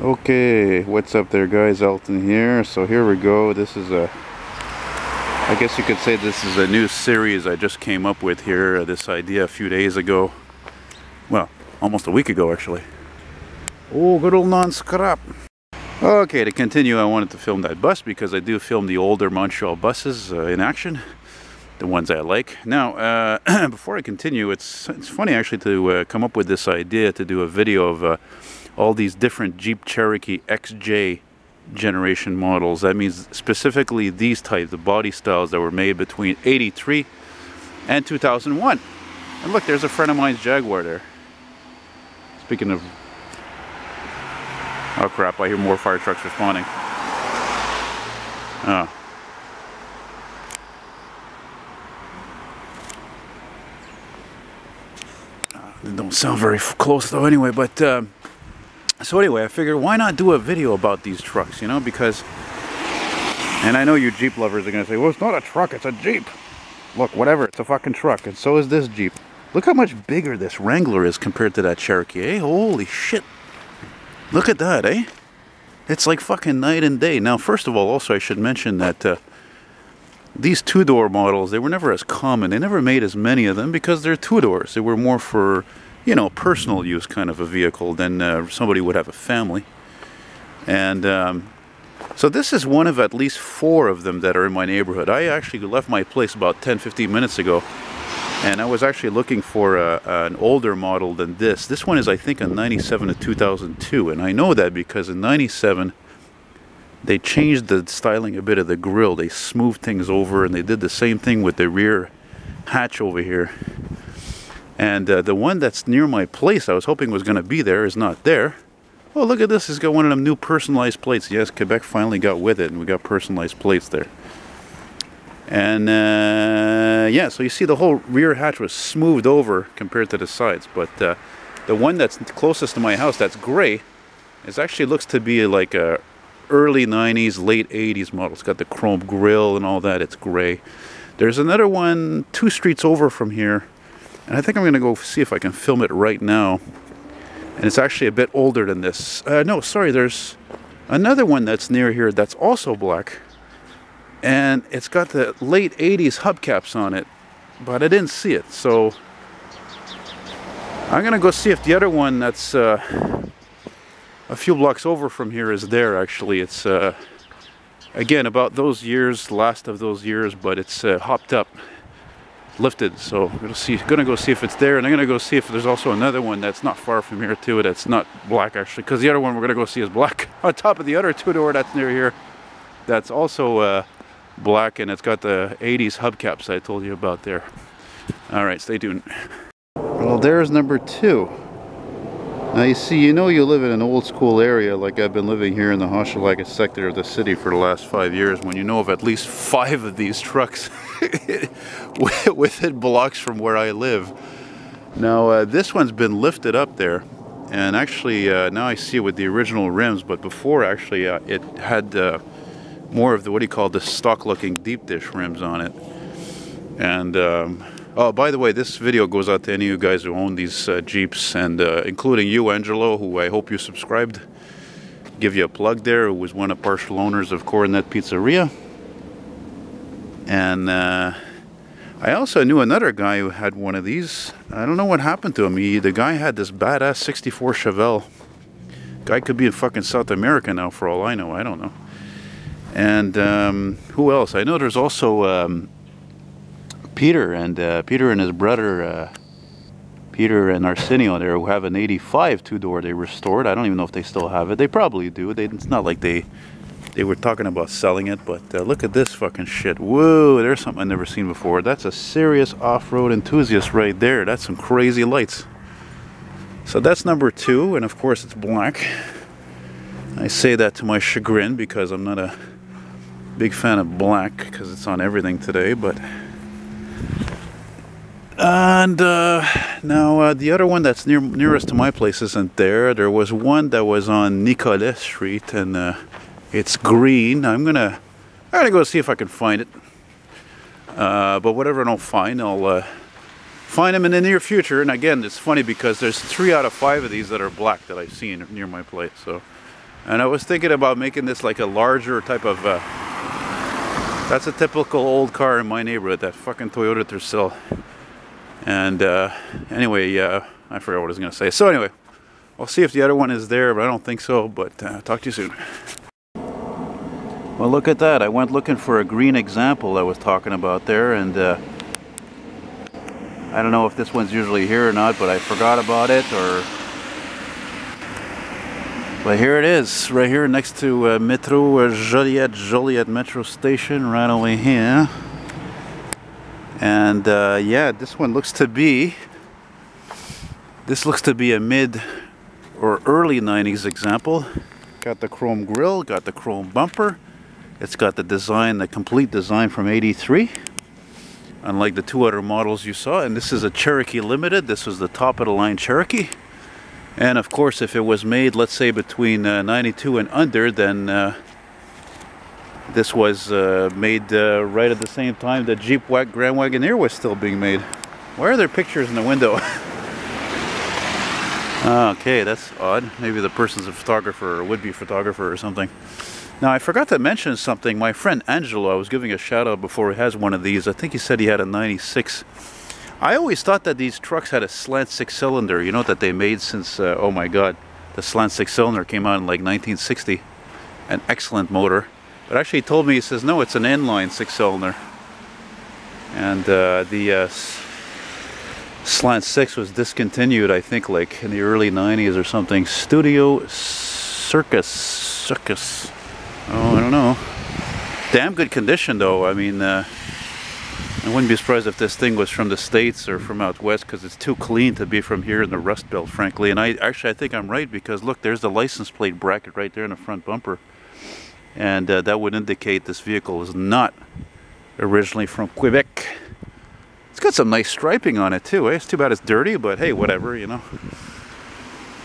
Okay, what's up there guys, Elton here. So here we go. This is I guess you could say this is a new series I just came up with here. This idea a few days ago. Well, almost a week ago actually. Oh, good old non-scrap. Okay, to continue, I wanted to film that bus because I do film the older Montreal buses in action. The ones I like. Now, before I continue, it's funny actually to come up with this idea to do a video of all these different Jeep Cherokee XJ generation models. That means specifically these types of body styles that were made between 83 and 2001. And look, there's a friend of mine's Jaguar there. Speaking of... oh crap, I hear more fire trucks responding. Oh. They don't sound very close though anyway, but so anyway, I figured why not do a video about these trucks, you know, because, and I know you Jeep lovers are going to say, well, it's not a truck, it's a Jeep. Look, whatever, it's a fucking truck, and so is this Jeep. Look how much bigger this Wrangler is compared to that Cherokee, eh? Holy shit. Look at that, eh? It's like fucking night and day. Now, first of all, also I should mention that these two-door models, they were never as common. They never made as many of them because they're two-doors. They were more for, you know, personal use kind of a vehicle than somebody would have a family. And so this is one of at least 4 of them that are in my neighborhood. I actually left my place about 10-15 minutes ago, and I was actually looking for an older model than this. This one is, I think, a 97 to 2002, and I know that because in 97 they changed the styling a bit of the grille. They smoothed things over, and they did the same thing with the rear hatch over here. And the one that's near my place I was hoping was going to be there is not there. Oh, look at this. It's got one of them new personalized plates. Yes, Quebec finally got with it, and we got personalized plates there. And yeah, so you see the whole rear hatch was smoothed over compared to the sides. But the one that's closest to my house, that's gray, it actually looks to be like a early 90s, late 80s model. It's got the chrome grille and all that. It's gray. There's another one 2 streets over from here, and I think I'm going to go see if I can film it right now. And it's actually a bit older than this. No, sorry, there's another one that's near here that's also black, and it's got the late 80s hubcaps on it, but I didn't see it, so I'm going to go see if the other one that's a few blocks over from here is there. Actually, it's again about those years, last of those years, but it's hopped up, lifted. So gonna go see if it's there, and I'm gonna go see if there's also another one that's not far from here too. That's not black actually, because the other one we're gonna go see is black on top of the other two-door that's near here. That's also black, and it's got the 80s hubcaps I told you about there. All right, stay tuned. Well, there's number 2. Now you see, you know you live in an old school area like I've been living here in the HOCHELAGA sector of the city for the last 5 years when you know of at least 5 of these trucks within blocks from where I live. Now this one's been lifted up there, and actually now I see it with the original rims, but before actually it had more of the, what do you call, the stock looking deep dish rims on it. And oh, by the way, this video goes out to any of you guys who own these Jeeps, and including you, Angelo, who I hope you subscribed. Give you a plug there, who was one of partial owners of Coronet Pizzeria. And I also knew another guy who had one of these. I don't know what happened to him. The guy had this badass 64 Chevelle. Guy could be in fucking South America now for all I know. I don't know. And who else? I know there's also... Peter and his brother Peter and Arsenio there, who have an 85 two-door they restored. I don't even know if they still have it. They probably do. It's not like they were talking about selling it, but look at this fucking shit. Whoa, there's something I've never seen before. That's a serious off-road enthusiast right there. That's some crazy lights. So that's number 2, and of course it's black. I say that to my chagrin because I'm not a big fan of black because it's on everything today, but... And now the other one that's nearest to my place isn't there. There was one that was on Nicolet Street, and it's green. I'm gonna go see if I can find it. But whatever I don't find, I'll find them in the near future. And again, it's funny because there's 3 out of 5 of these that are black that I've seen near my place. So And I was thinking about making this like a larger type of, that's a typical old car in my neighborhood, that fucking Toyota Tercel. And anyway, I forgot what I was going to say. So anyway, I'll see if the other one is there, but I don't think so. But talk to you soon. Well, look at that. I went looking for a green example I was talking about there, and I don't know if this one's usually here or not, but I forgot about it, or... But here it is, right here next to Metro Joliet Metro Station, right over here. And yeah, this one looks to be... This looks to be a mid or early 90s example. Got the chrome grille, got the chrome bumper. It's got the design, the complete design from '83. Unlike the two other models you saw. And this is a Cherokee Limited. This was the top of the line Cherokee. And of course, if it was made, let's say between 92 and under, then this was made right at the same time that Jeep Grand Wagoneer was still being made. Why are there pictures in the window? Okay, that's odd. Maybe the person's a photographer or would-be photographer or something. Now, I forgot to mention something. My friend Angelo, I was giving a shout out before, he has one of these. I think he said he had a 96. I always thought that these trucks had a slant 6-cylinder, you know, that they made since, oh my god, the slant 6-cylinder came out in like 1960. An excellent motor. But actually he told me, he says, no, it's an inline 6-cylinder. And the slant 6 was discontinued, I think, like in the early 90s or something. Studio Circus. Oh, I don't know. Damn good condition though. I mean, I wouldn't be surprised if this thing was from the States or from out west, because it's too clean to be from here in the Rust Belt, frankly. And I think I'm right, because look, there's the license plate bracket right there in the front bumper. And that would indicate this vehicle is not originally from Quebec. It's got some nice striping on it too, eh? It's too bad it's dirty, but hey, whatever, you know.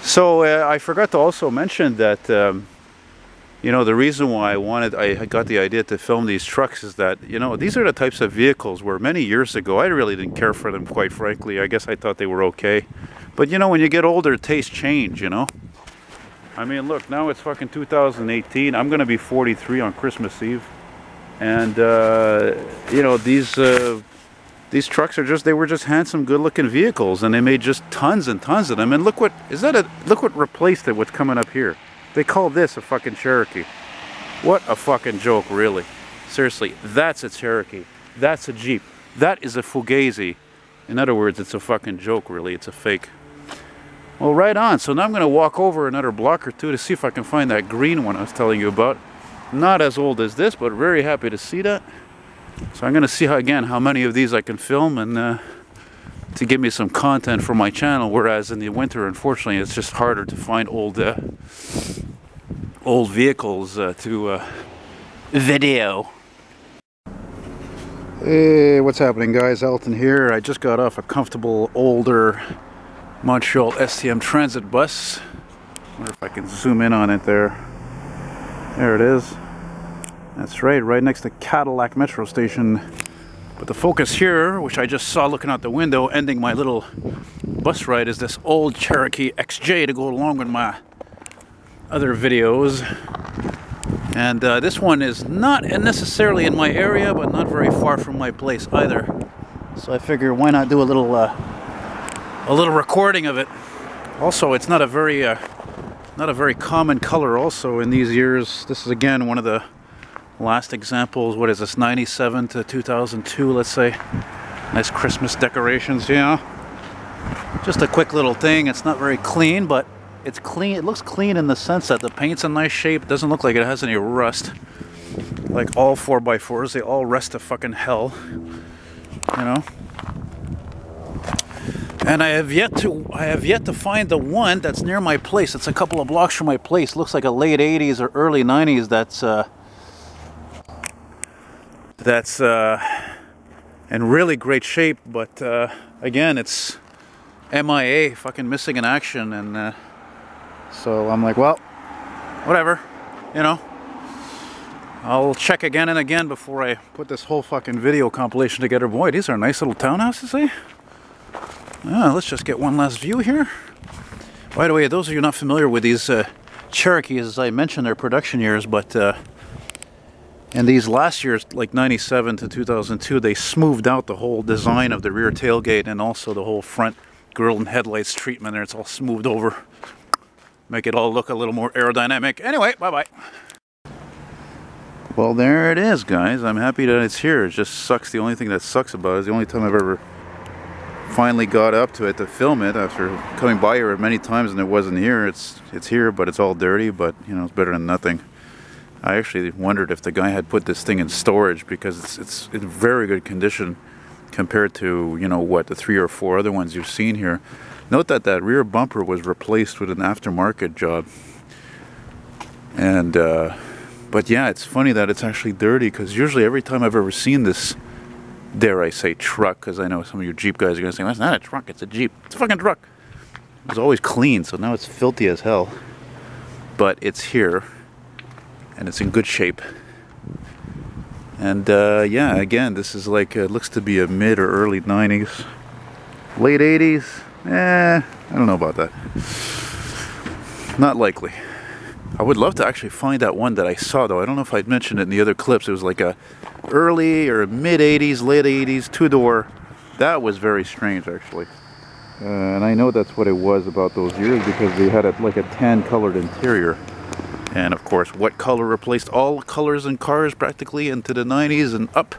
So I forgot to also mention that you know, the reason why I got the idea to film these trucks is that, you know, these are the types of vehicles where many years ago I really didn't care for them, quite frankly. I guess I thought they were okay. But you know, when you get older, tastes change, you know. I mean, look, now it's fucking 2018. I'm going to be 43 on Christmas Eve. And, you know, these trucks are just, they were just handsome, good-looking vehicles. And they made just tons and tons of them. And look what, look what replaced it, what's coming up here. They call this a fucking Cherokee. What a fucking joke, really. Seriously, that's a Cherokee. That's a Jeep. That is a Fugazi. In other words, it's a fucking joke, really. It's a fake. Well, right on. So now I'm going to walk over another block or two to see if I can find that green one I was telling you about. Not as old as this, but very happy to see that. So I'm going to see, how many of these I can film and to give me some content for my channel, whereas in the winter, unfortunately, it's just harder to find old vehicles to video. Hey, what's happening, guys? Elton here. I just got off a comfortable, older Montreal STM transit bus. Wonder if I can zoom in on it there. There it is. That's right next to Cadillac Metro Station. But the focus here, which I just saw looking out the window, ending my little bus ride, is this old Cherokee XJ to go along with my other videos. And this one is not necessarily in my area, but not very far from my place either. So I figure, why not do a little recording of it. Also, it's not a very common color. Also, in these years, this is again one of the last examples. What is this, 97 to 2002, let's say. Nice Christmas decorations, yeah. Just a quick little thing. It's not very clean, but it's clean. It looks clean in the sense that the paint's in nice shape. It doesn't look like it has any rust. Like all 4x4s, they all rust to fucking hell, you know. And I have yet to find the one that's near my place. It's a couple of blocks from my place. Looks like a late 80s or early 90s. That's in really great shape, but again, it's MIA, fucking missing in action. And so I'm like, well, whatever, you know. I'll check again and again before I put this whole fucking video compilation together. Boy, these are nice little townhouses, eh? Let's just get one last view here. By the way, those of you not familiar with these Cherokees, as I mentioned, their production years, but in these last years, like 97 to 2002, they smoothed out the whole design of the rear tailgate and also the whole front grille and headlights treatment there. It's all smoothed over. Make it all look a little more aerodynamic. Anyway, bye-bye. Well, there it is, guys. I'm happy that it's here. It just sucks. The only thing that sucks about it is the only time I've ever finally got up to it to film it after coming by here many times and it wasn't here. It's here, but it's all dirty, but you know, it's better than nothing. I actually wondered if the guy had put this thing in storage because it's in very good condition compared to, you know, what, the 3 or 4 other ones you've seen here. Note that that rear bumper was replaced with an aftermarket job. And but yeah, it's funny that it's actually dirty because usually every time I've ever seen this, dare I say, truck, because I know some of you Jeep guys are going to say, well, it's not a truck, it's a Jeep. It's a fucking truck. It was always clean, so now it's filthy as hell. But it's here, and it's in good shape. And yeah, again, this is like, it looks to be a mid or early 90s. Late 80s? I don't know about that. Not likely. I would love to actually find that one that I saw, though. I don't know if I'd mentioned it in the other clips. It was like a early or mid 80s, late 80s, two-door. That was very strange, actually. And I know that's what it was about those years because they had like a tan-colored interior. And of course, what color replaced all colors in cars practically into the 90s and up?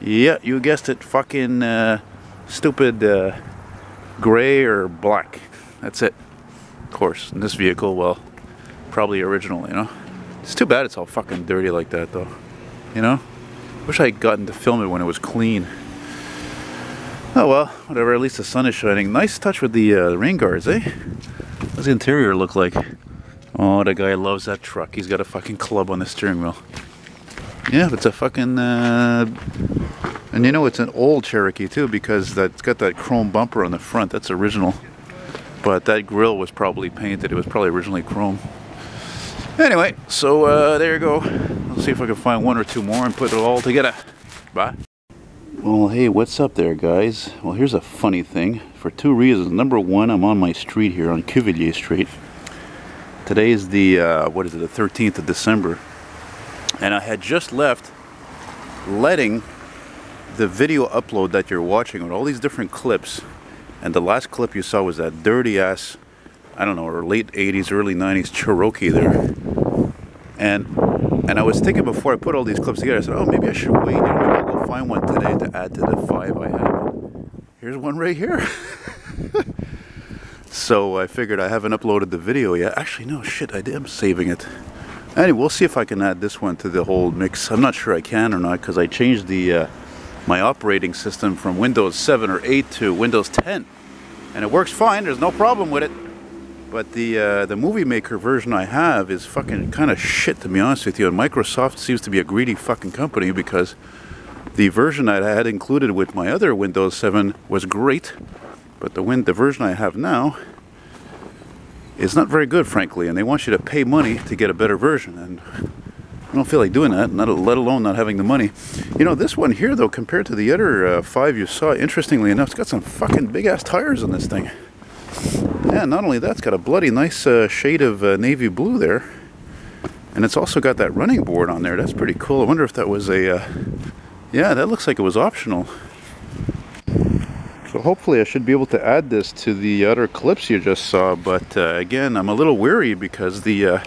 Yeah, you guessed it. Fucking stupid gray or black. That's it. Of course, in this vehicle, well, probably original, you know. It's too bad it's all fucking dirty like that, though. You know? Wish I had gotten to film it when it was clean. Oh well, whatever. At least the sun is shining. Nice touch with the rain guards, eh? What does the interior look like? Oh, the guy loves that truck. He's got a fucking club on the steering wheel. Yeah, it's a fucking... and you know, it's an old Cherokee, too, because it's got that chrome bumper on the front. That's original. But that grille was probably painted. It was probably originally chrome. Anyway, so there you go. Let's see if I can find 1 or 2 more and put it all together. Bye. Well, hey, what's up there, guys? Well, here's a funny thing for 2 reasons. Number 1, I'm on my street here on Cuvelier Street. Today is the, what is it, the 13th of December. And I had just left letting the video upload that you're watching on all these different clips. And the last clip you saw was that dirty ass, I don't know, or late 80s, early 90s Cherokee there. And I was thinking before I put all these clips together, I said, oh, maybe I should wait. You know, maybe I'll go find one today to add to the 5 I have. Here's one right here. So I figured I haven't uploaded the video yet. Actually, no, shit, I am saving it. Anyway, we'll see if I can add this one to the whole mix. I'm not sure I can or not because I changed the my operating system from Windows 7 or 8 to Windows 10. And it works fine, there's no problem with it. But the Movie Maker version I have is fucking kind of shit, to be honest with you. And Microsoft seems to be a greedy fucking company because the version that I had included with my other Windows 7 was great. But the version I have now is not very good, frankly. And they want you to pay money to get a better version. And I don't feel like doing that, let alone not having the money. You know, this one here, though, compared to the other 5 you saw, interestingly enough, it's got some fucking big-ass tires on this thing. Yeah, not only that, it's got a bloody nice shade of navy blue there. And it's also got that running board on there. That's pretty cool. I wonder if that was a... yeah, that looks like it was optional. So hopefully I should be able to add this to the other clips you just saw. But again, I'm a little weary because the...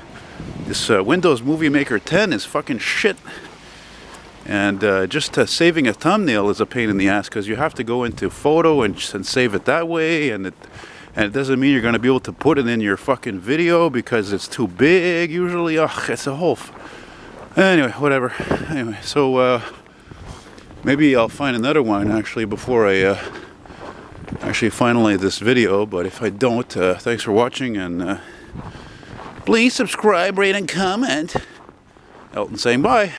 this Windows Movie Maker 10 is fucking shit. And just saving a thumbnail is a pain in the ass because you have to go into photo and save it that way. And it doesn't mean you're going to be able to put it in your fucking video because it's too big usually. Ugh, it's a whole... Anyway, whatever. Anyway, so maybe I'll find another one actually before I actually finalize this video. But if I don't, thanks for watching and... please subscribe, rate, and comment. Elton saying bye.